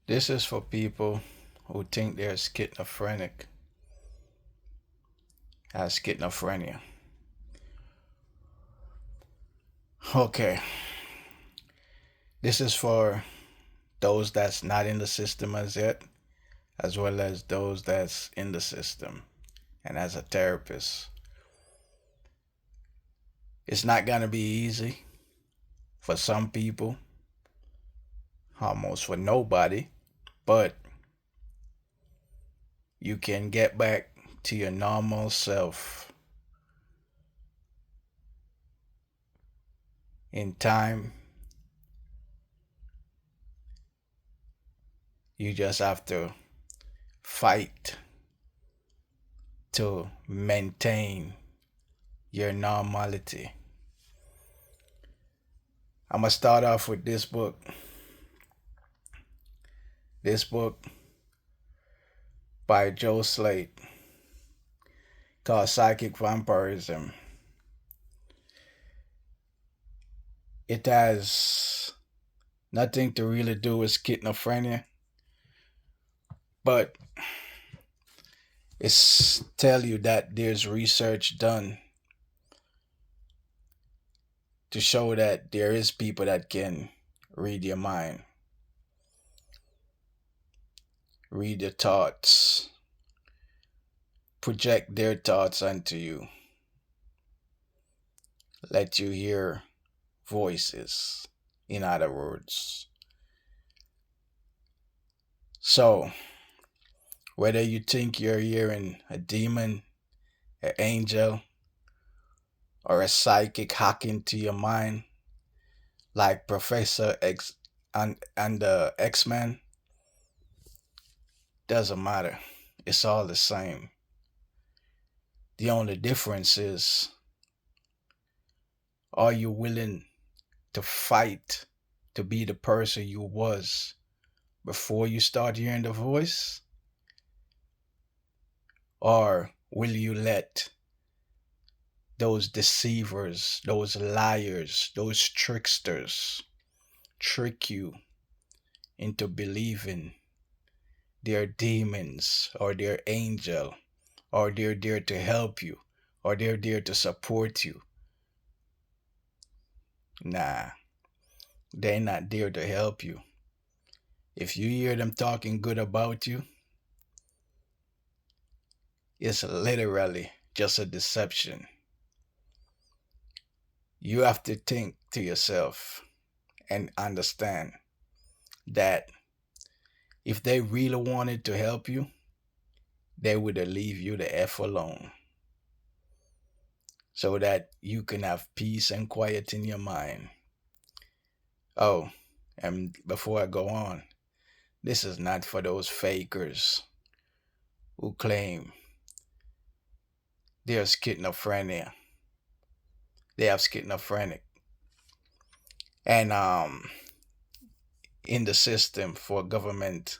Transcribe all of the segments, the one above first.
This is for people who think they're schizophrenic, has schizophrenia. Okay, this is for those that's not in the system as yet, as well as those that's in the system. And as a therapist, it's not gonna be easy for some people, almost for nobody, but you can get back to your normal self in time. You just have to fight to maintain your normality. I'm gonna start off with this book. This book by Joe Slate called Psychic Vampirism. It has nothing to really do with schizophrenia, but it's tell you that there's research done to show that there is people that can read your mind, read your thoughts, project their thoughts onto you, let you hear voices, in other words. So, whether you think you're hearing a demon, an angel, or a psychic hacking to your mind, like Professor X and the X-Men, doesn't matter. It's all the same. The only difference is, are you willing to fight to be the person you was before you start hearing the voice? Or will you let those deceivers, those liars, those tricksters trick you into believing they're demons or they're angel or they're there to help you or they're there to support you? Nah, they're not there to help you. If you hear them talking good about you, it's literally just a deception. You have to think to yourself and understand that if they really wanted to help you, they would leave you the F alone so that you can have peace and quiet in your mind. Oh, and before I go on, this is not for those fakers who claim they're schizophrenia. They have schizophrenic and in the system for government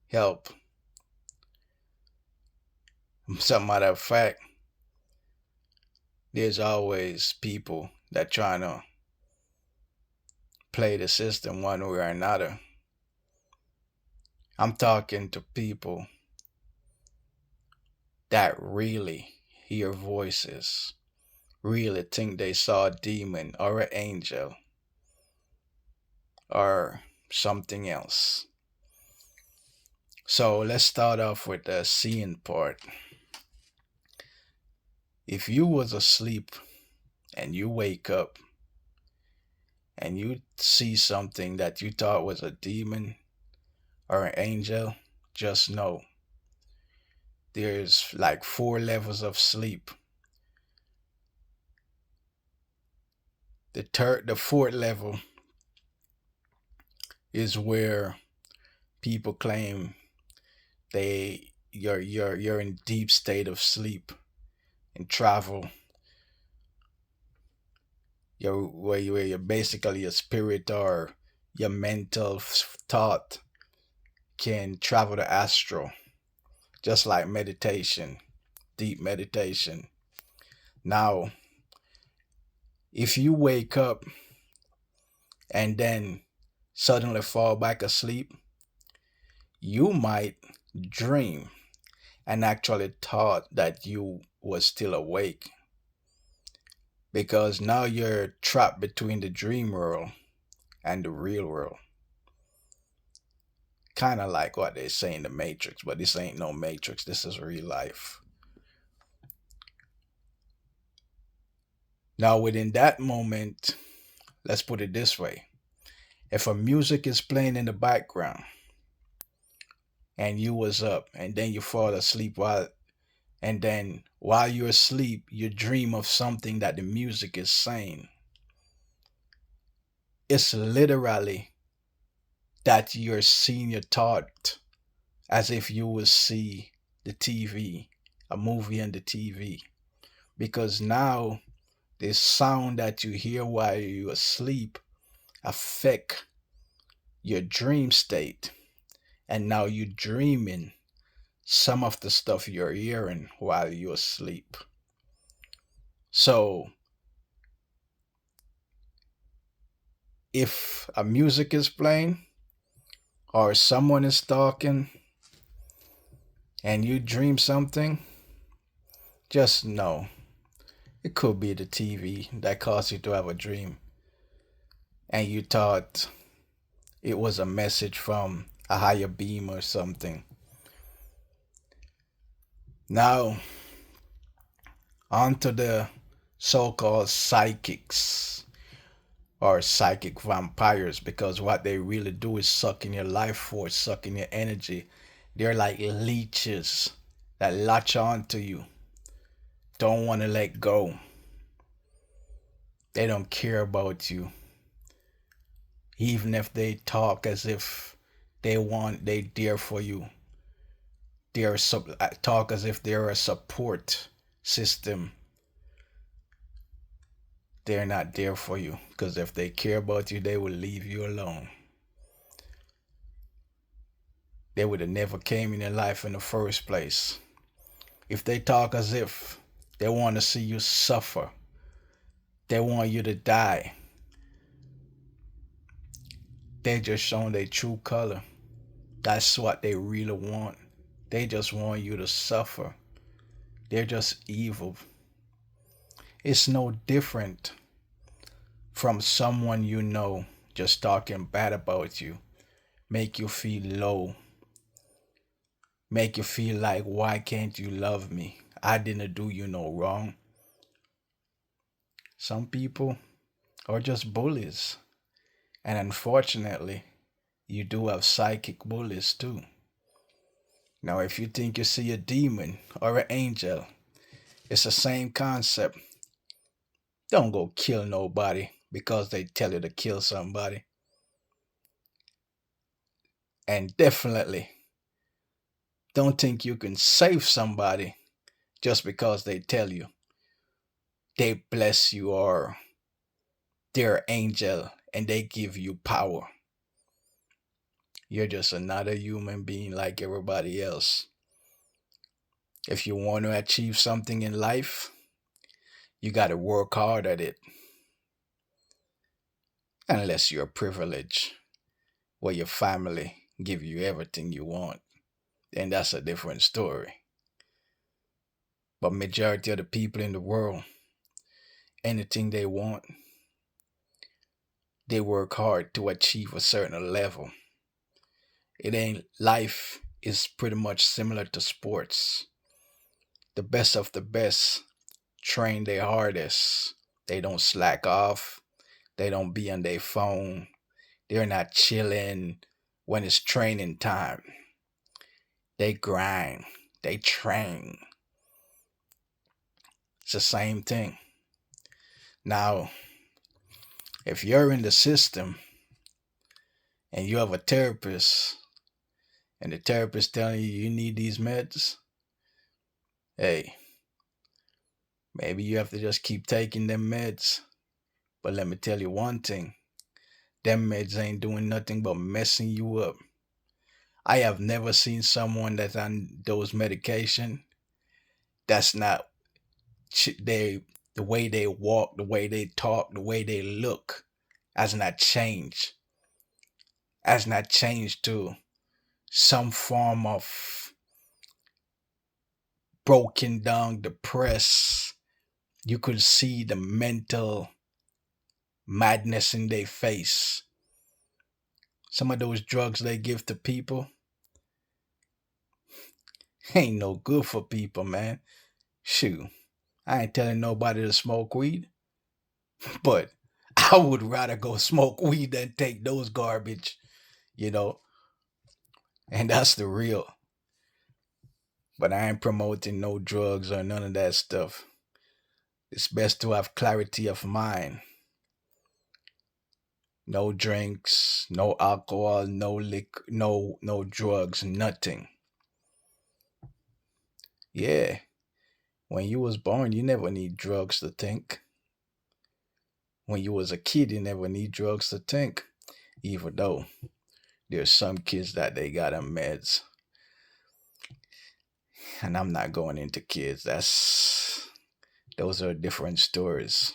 help. Some matter of fact, there's always people that trying to play the system one way or another. I'm talking to people that really hear voices, really think they saw a demon or an angel or something else. So let's start off with the seeing part. If you was asleep and you wake up and you see something that you thought was a demon or an angel, just know there's like four levels of sleep. The fourth level is where people claim you're in deep state of sleep and travel. Where you're basically your spirit or your mental thought can travel to astral, just like meditation, deep meditation. Now, if you wake up and then suddenly fall back asleep, you might dream and actually thought that you was still awake because now you're trapped between the dream world and the real world. Kind of like what they say in the Matrix, but this ain't no Matrix. This is real life. Now, within that moment, let's put it this way: if a music is playing in the background and you was up and then you fall asleep while you're asleep, you dream of something that the music is saying. It's literally that you're seeing your thought as if you would see the TV, a movie on the TV. Because now the sound that you hear while you're asleep affect your dream state. And now you're dreaming some of the stuff you're hearing while you're asleep. So if a music is playing or someone is talking and you dream something, just know it could be the TV that caused you to have a dream and you thought it was a message from a higher being or something. Now, on to the so called psychics or psychic vampires, because what they really do is sucking your life force, sucking your energy. They're like leeches that latch on to you, don't want to let go. They don't care about you. Even if they talk as if they there for you. Talk as if they're a support system. They're not there for you because if they care about you, they will leave you alone. They would have never came in your life in the first place. If they talk as if they want to see you suffer, they want you to die, they just showing their true color. That's what they really want. They just want you to suffer. They're just evil. It's no different from someone you know just talking bad about you, make you feel low, make you feel like, why can't you love me? I didn't do you no wrong. Some people are just bullies. And unfortunately, you do have psychic bullies too. Now, if you think you see a demon or an angel, it's the same concept. Don't go kill nobody because they tell you to kill somebody. And definitely don't think you can save somebody just because they tell you they bless you or they're angel and they give you power. You're just another human being like everybody else. If you want to achieve something in life, you got to work hard at it. Unless you're privileged, where your family give you everything you want, then that's a different story. But majority of the people in the world, anything they want, they work hard to achieve a certain level. It ain't life is pretty much similar to sports. The best of the best train their hardest. They don't slack off. They don't be on their phone. They're not chilling when it's training time. They grind. They train. It's the same thing. Now, if you're in the system and you have a therapist and the therapist telling you you need these meds, hey, maybe you have to just keep taking them meds. But let me tell you one thing. Them meds ain't doing nothing but messing you up. I have never seen someone that's on those medication that's not they the way they walk, the way they talk, the way they look has not changed. Has not changed to some form of broken down, depressed. You could see the mental madness in their face. Some of those drugs they give to people ain't no good for people, man. Shoot, I ain't telling nobody to smoke weed, but I would rather go smoke weed than take those garbage, you know, and that's the real. But I ain't promoting no drugs or none of that stuff. It's best to have clarity of mind. No drinks, no alcohol, no liquor, no drugs, nothing. Yeah, when you was born, you never need drugs to think. When you was a kid, you never need drugs to think. Even though there's some kids that they got on meds, and I'm not going into kids. Those are different stories.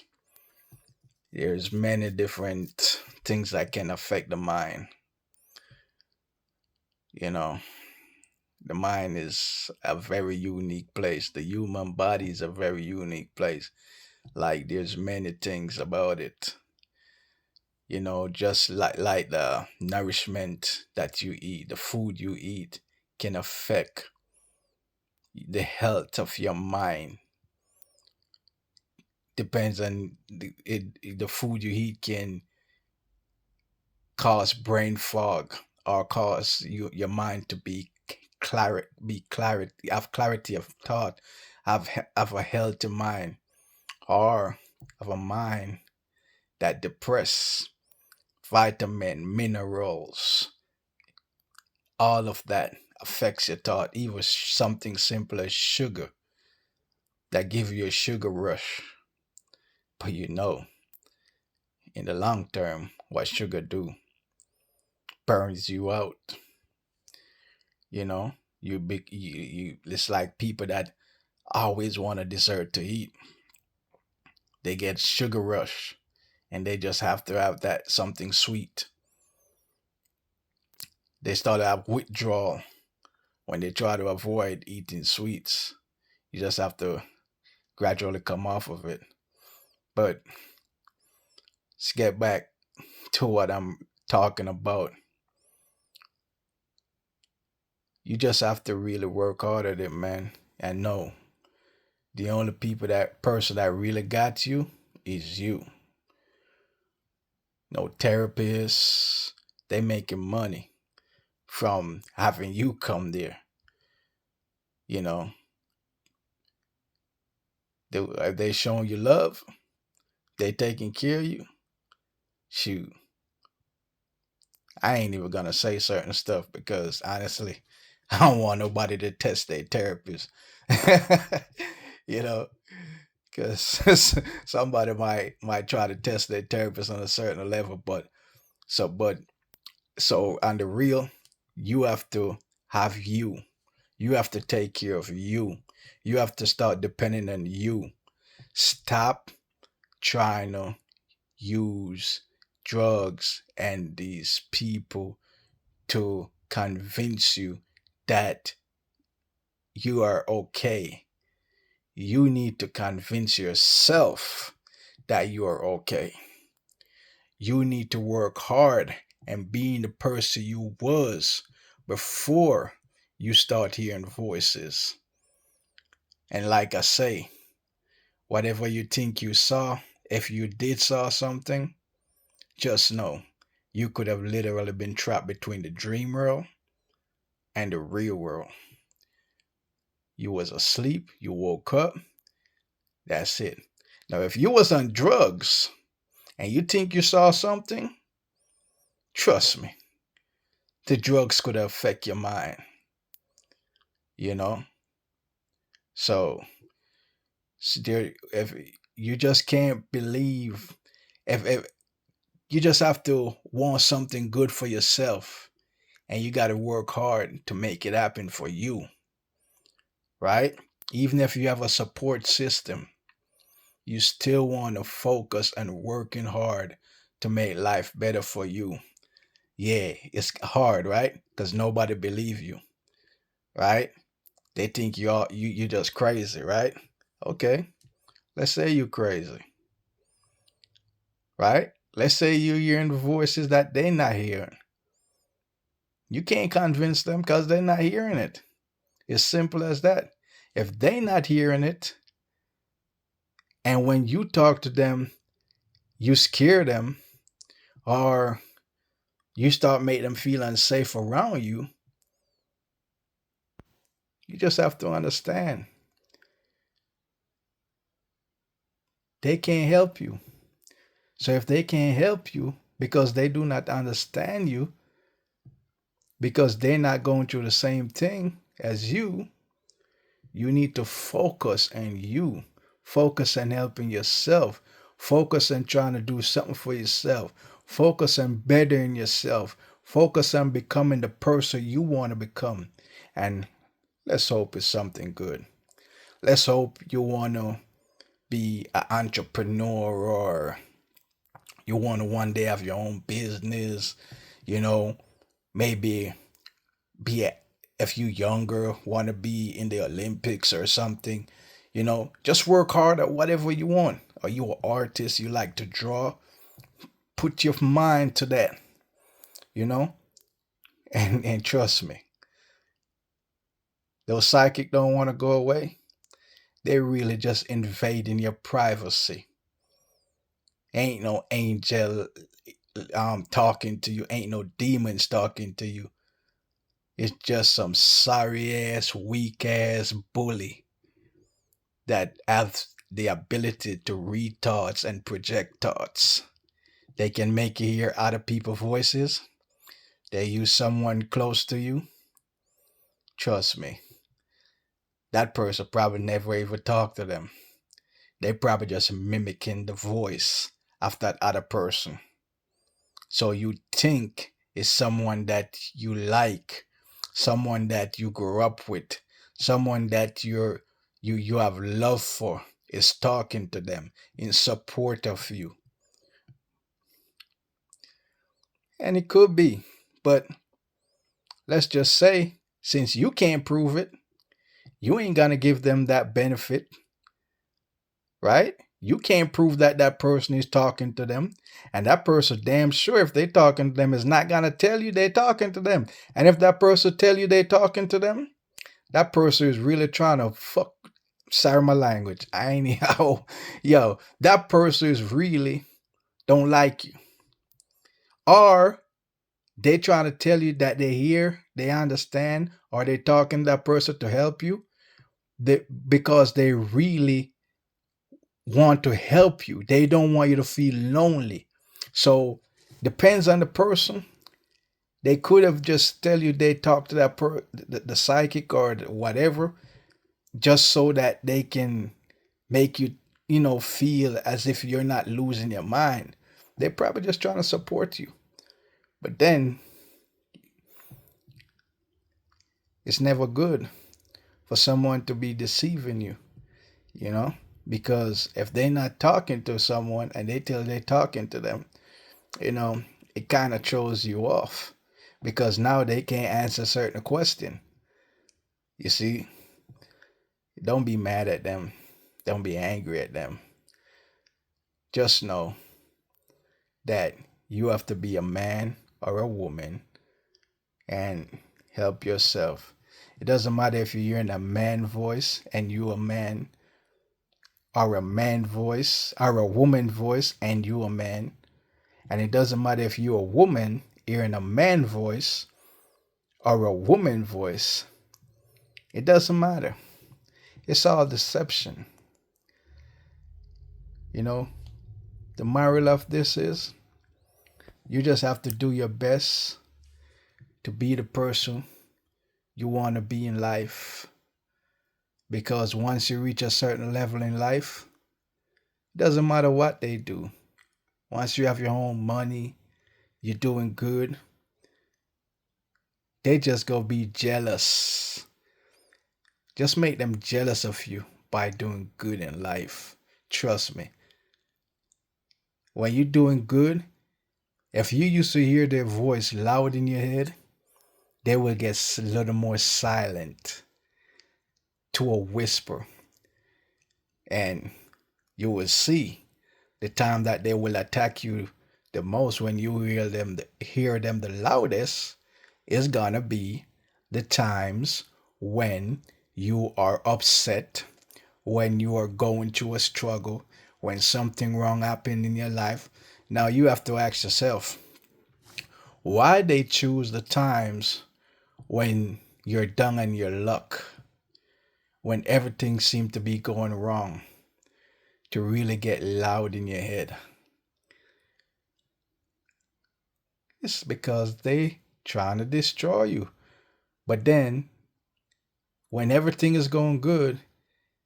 There's many different things that can affect the mind. You know, the mind is a very unique place. The human body is a very unique place. Like there's many things about it. Just like the nourishment that you eat, the food you eat can affect the health of your mind. Depends on the food you eat can cause brain fog or cause your mind to be clarity, have clarity of thought, have a healthy mind, or have a mind that depress vitamin, minerals, all of that affects your thought. Even something simple as sugar that give you a sugar rush. But in the long term, what sugar do burns you out. You know, it's like people that always want a dessert to eat. They get sugar rush and they just have to have that something sweet. They start to have withdrawal when they try to avoid eating sweets. You just have to gradually come off of it. But let's get back to what I'm talking about. You just have to really work hard at it, man. And know the only person that really got you is you. No therapists, they making money from having you come there. You know, are they showing you love? They taking care of you? Shoot, I ain't even gonna say certain stuff because honestly, I don't want nobody to test their therapist. you know, because somebody might try to test their therapist on a certain level, but so on the real, you have to have you. You have to take care of you. You have to start depending on you. Stop trying to use drugs and these people to convince you that you are okay. You need to convince yourself that you are okay. You need to work hard and being the person you was before you start hearing voices. And like I say, whatever you think you saw, if you did saw something, just know you could have literally been trapped between the dream world and the real world. You was asleep, you woke up, that's it. Now if you was on drugs and you think you saw something, trust me, the drugs could affect your mind, you know? So there, if you just can't believe, if you just have to want something good for yourself, and you got to work hard to make it happen for you, right? Even if you have a support system, you still want to focus on working hard to make life better for you. Yeah, it's hard, right? Because nobody believe you, right? They think you just crazy, right? Okay, let's say you crazy, right? Let's say you hearing voices that they not hearing. You can't convince them because they're not hearing it. It's simple as that. If they not hearing it, and when you talk to them, you scare them, or you start making them feel unsafe around you, you just have to understand they can't help you. So if they can't help you because they do not understand you, because they're not going through the same thing as you need to focus on you. Focus on helping yourself. Focus on trying to do something for yourself. Focus on bettering yourself. Focus on becoming the person you want to become. And let's hope it's something good. Let's hope you want to be an entrepreneur, or you want to one day have your own business, you know, maybe be a, if you younger want to be in the Olympics or something, just work hard at whatever you want. Are you an artist? You like to draw? Put your mind to that, you know, and trust me, those psychic don't want to go away. They're really just invading your privacy. Ain't no angel talking to you. Ain't no demons talking to you. It's just some sorry ass, weak ass bully that have the ability to read thoughts and project thoughts. They can make you hear other people's voices. They use someone close to you. Trust me, that person probably never even talked to them. They probably just mimicking the voice of that other person. So you think it's someone that you like, someone that you grew up with, someone that you have love for is talking to them in support of you. And it could be, but let's just say, since you can't prove it, you ain't gonna give them that benefit, right? You can't prove that that person is talking to them. And that person, damn sure, if they talking to them, is not gonna tell you they talking to them. And if that person tell you they talking to them, that person is really trying to fuck. Sorry, my language. I ain't how. Yo, that person is really don't like you, or they trying to tell you that they hear, they understand, or they talking to that person to help you. Because they really want to help you. They don't want you to feel lonely. So depends on the person. They could have just tell you they talk to the psychic or whatever, just so that they can make you, feel as if you're not losing your mind. They're probably just trying to support you. But then it's never good for someone to be deceiving you, you know? Because if they're not talking to someone and they tell they're talking to them, you know, it kind of throws you off because now they can't answer certain question. You see, don't be mad at them. Don't be angry at them. Just know that you have to be a man or a woman and help yourself. It doesn't matter if you're hearing a man voice and you a man, or a man voice, or a woman voice and you a man. And it doesn't matter if you're a woman hearing a man voice or a woman voice. It doesn't matter. It's all deception. You know, the moral of this is you just have to do your best to be the person you want to be in life. Because once you reach a certain level in life, it doesn't matter what they do. Once you have your own money, you're doing good, they just gonna be jealous. Just make them jealous of you by doing good in life. Trust me. When you're doing good, If you used to hear their voice loud in your head, they will get a little more silent to a whisper. And you will see the time that they will attack you the most when you hear them the loudest is gonna be the times when you are upset, when you are going through a struggle, when something wrong happened in your life. Now you have to ask yourself, why they choose the times when you're down on your luck, when everything seems to be going wrong, to really get loud in your head? It's because they trying to destroy you. But then when everything is going good,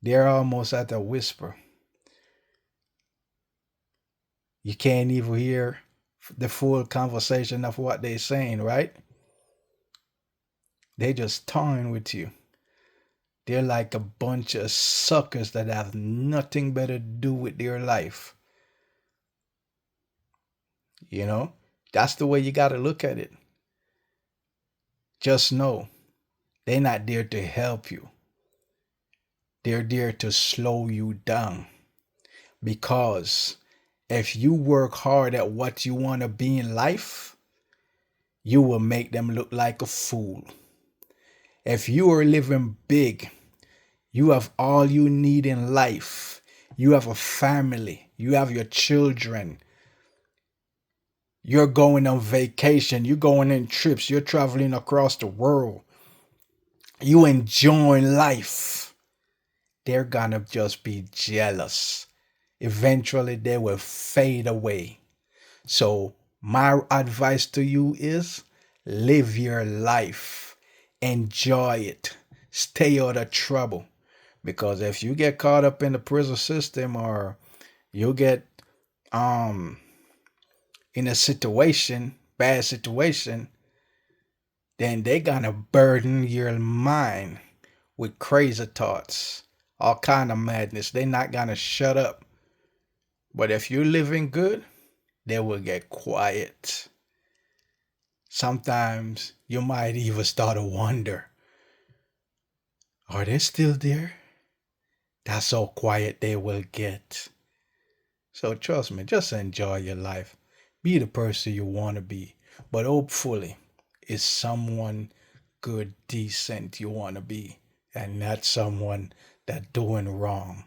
they're almost at a whisper. You can't even hear the full conversation of what they're saying, right? They just toying with you. They're like a bunch of suckers that have nothing better to do with their life. You know, that's the way you got to look at it. Just know they're not there to help you. They're there to slow you down. Because if you work hard at what you want to be in life, you will make them look like a fool. If you are living big, you have all you need in life. You have a family, you have your children, you're going on vacation, you're going in trips, you're traveling across the world, you enjoying life. They're gonna just be jealous. Eventually, they will fade away. So, my advice to you is live your life, enjoy it, stay out of trouble. Because if you get caught up in the prison system or you get um in a situation, bad situation, then they're gonna burden your mind with crazy thoughts, all kind of madness. They're not gonna shut up. But if you're living good, they will get quiet. Sometimes you might even start to wonder, are they still there? That's how quiet they will get. So trust me, just enjoy your life. Be the person you want to be. But hopefully, it's someone good, decent you want to be, and not someone that doing wrong.